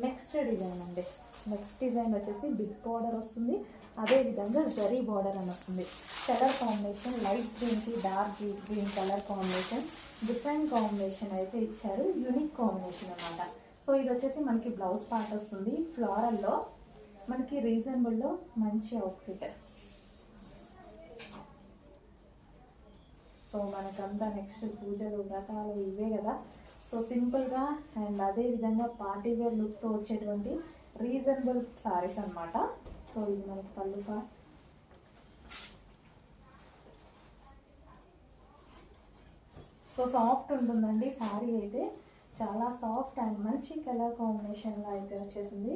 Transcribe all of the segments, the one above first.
Next design అండి. Next design వచ్చేసి big border వస్తుంది, అదేవిధంగా జరీ బార్డర్ అని వస్తుంది. కలర్ కాంబినేషన్ లైట్ గ్రీన్కి dark green colour combination, different combination అయితే ఇచ్చారు. యూనిక్ కాంబినేషన్ అనమాట. సో ఇది వచ్చేసి మనకి బ్లౌజ్ పార్ట్ వస్తుంది. ఫ్లోరల్లో మనకి రీజనబుల్లో మంచి అవుట్ఫిట్. సో మనకంతా నెక్స్ట్ పూజలు వ్రతాలు ఇవే కదా. సో సింపుల్గా అండ్ అదేవిధంగా పార్టీ వేర్ లుక్తో వచ్చేటువంటి రీజనబుల్ సారీస్ అనమాట. సో ఇది మనకి పళ్ళుగా సో సాఫ్ట్ ఉంటుందండి. శారీ అయితే చాలా సాఫ్ట్ అండ్ మంచి కలర్ కాంబినేషన్లో అయితే వచ్చేసింది.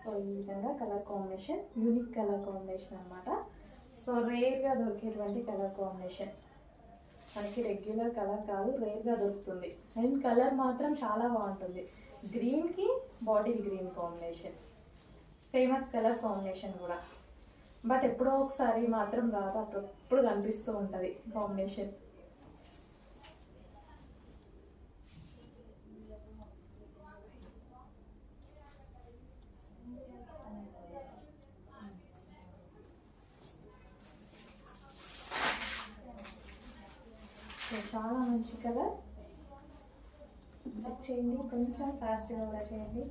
సో ఈ విధంగా colour combination unique colour combination అనమాట. సో రేర్గా దొరికేటువంటి కలర్ కాంబినేషన్, మనకి రెగ్యులర్ కలర్ కాదు, రేర్గా దొరుకుతుంది. అండ్ కలర్ మాత్రం చాలా బాగుంటుంది. గ్రీన్కి bottle green combination, famous colour combination కూడా. బట్ ఎప్పుడో ఒకసారి మాత్రం రాదు, అప్పుడప్పుడు కనిపిస్తూ ఉంటుంది కాంబినేషన్. చాలా మంచి కలర్. చెక్ చేయండి, కొంచెం ఫాస్ట్గా కూడా చేయండి.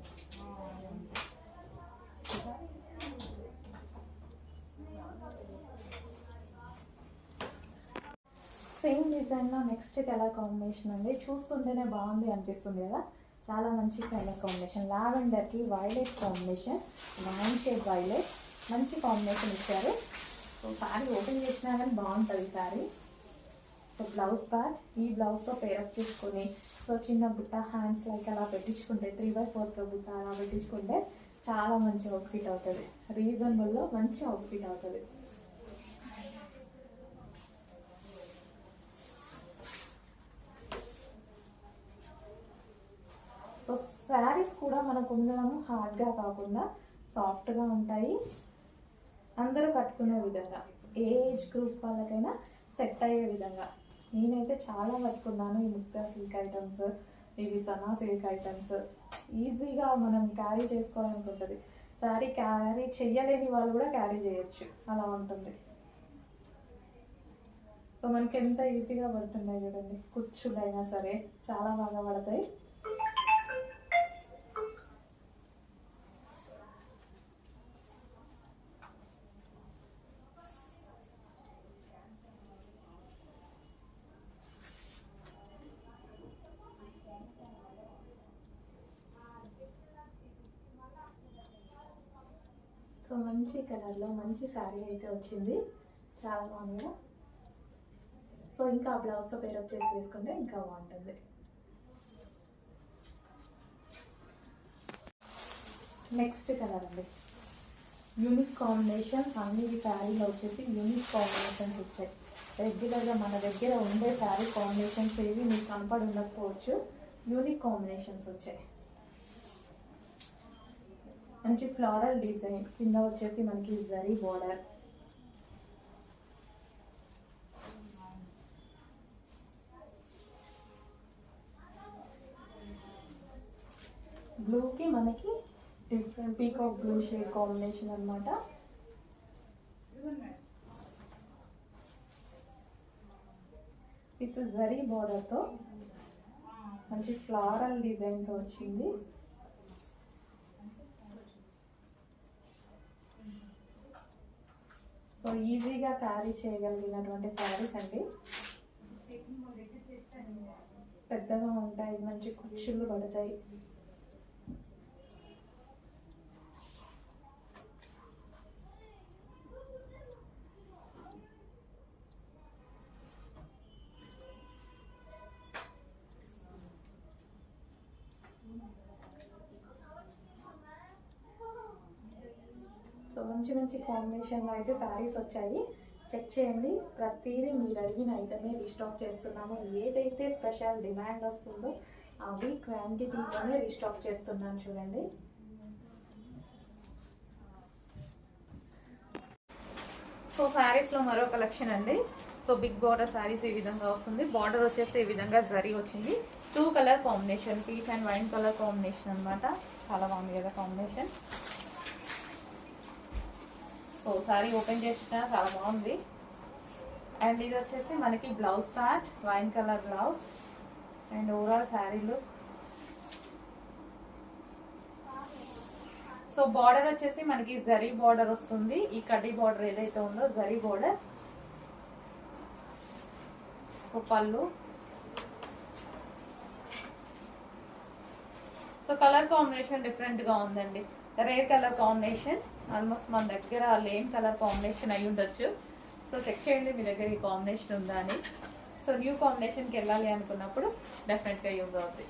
సేమ్ డిజైన్లో నెక్స్ట్ కలర్ కాంబినేషన్ ఉంది. చూస్తుంటేనే బాగుంది అనిపిస్తుంది కదా. చాలా మంచి కలర్ కాంబినేషన్, లావెండర్కి violet combination, wine shade violet, మంచి కాంబినేషన్ ఇచ్చారు. సో శారీ ఓపెన్ చేసినా కానీ బాగుంటుంది శారీ. సో బ్లౌజ్ పార్ట్ ఈ బ్లౌజ్తో పేరప్ చేసుకొని సో చిన్న బుట్ట హ్యాండ్స్ లైక్ అలా పెట్టించుకుంటే 3/4 బుట్ట అలా పెట్టించుకుంటే చాలా మంచి అవుట్ఫిట్ అవుతుంది. రీజనబుల్లో మంచి అవుట్ఫిట్ అవుతుంది. సో శారీస్ కూడా మనకు ఉండడము హార్డ్గా కాకుండా సాఫ్ట్గా ఉంటాయి. అందరూ కట్టుకునే విధంగా, ఏ ఏజ్ గ్రూప్ వాళ్ళకైనా సెట్ అయ్యే విధంగా. నేనైతే చాలా కట్టుకున్నాను ఈ ముక్తా సిల్క్ ఐటమ్స్, ఇవి సనా సిల్క్ ఐటమ్స్. ఈజీగా మనం క్యారీ చేసుకోవడానికి ఉంటుంది. శారీ క్యారీ చెయ్యలేని వాళ్ళు కూడా క్యారీ చేయొచ్చు, అలా ఉంటుంది. సో మనకి ఎంత ఈజీగా పడుతున్నాయి చూడండి, కుచ్చులైనా సరే చాలా బాగా పడతాయి. సో మంచి కలర్లో మంచి శారీ అయితే వచ్చింది, చాలా బాగుంది. సో ఇంకా బ్లౌజ్తో పేరప్ చేసి వేసుకుంటే ఇంకా బాగుంటుంది. నెక్స్ట్ కలర్ అండి, యూనిక్ కాంబినేషన్స్. అన్ని శారీలో వచ్చేసి యూనిక్ కాంబినేషన్స్ వచ్చాయి. రెగ్యులర్గా మన దగ్గర ఉండే శారీ కాంబినేషన్స్ ఏవి మీకు కనపడి ఉండకపోవచ్చు, యూనిక్ కాంబినేషన్స్ వచ్చాయి. మంచి ఫ్లోరల్ డిజైన్, కింద వచ్చేసి మనకి జరీ బోర్డర్, బ్లూకి మనకి different peacock blue shade combination అనమాట. విత్ జరీ బోర్డర్తో మంచి ఫ్లోరల్ డిజైన్తో వచ్చింది. సో ఈజీగా క్యారీ చేయగలిగినటువంటి శారీస్ అండి. పెద్దగా ఉంటాయి, మంచి కుచ్చులు పడతాయి. సో మంచి మంచి కాంబినేషన్లో అయితే శారీస్ వచ్చాయి. చెక్ చేయండి, ప్రతిదీ మీరు అడిగిన ఐటమే రీస్టాక్ చేస్తున్నాము. ఏదైతే స్పెషల్ డిమాండ్ వస్తుందో అవి క్వాంటిటీలోనే రీస్టాక్ చేస్తున్నాను చూడండి. సో శారీస్లో మరో కలెక్షన్ అండి. సో బిగ్ బార్డర్ శారీస్ ఈ విధంగా వస్తుంది. బార్డర్ వచ్చేసి ఈ విధంగా జరీ వచ్చింది. 2 colour combination, peach and wine colour combination అన్నమాట. చాలా బాగుంది కదా కాంబినేషన్. సో సారీ ఓపెన్ చేసిన చాలా బాగుంది. అండ్ ఇది వచ్చేసి మనకి blouse patch, wine colour blouse and overall sari look. So border వచ్చేసి మనకి జరీ బార్డర్ వస్తుంది. ఈ కడ్డీ బార్డర్ ఏదైతే ఉందో జరీ బార్డర్. సో పళ్ళు. సో కలర్ కాంబినేషన్ డిఫరెంట్ గా ఉందండి. రేర్ కలర్ కాంబినేషన్, ఆల్మోస్ట్ మన దగ్గర లేని కలర్ కాంబినేషన్ అయి ఉండొచ్చు. సో చెక్ చేయండి మీ దగ్గర ఈ కాంబినేషన్ ఉందా అని. సో న్యూ కాంబినేషన్కి వెళ్ళాలి అనుకున్నప్పుడు డెఫినెట్గా యూజ్ అవుతుంది.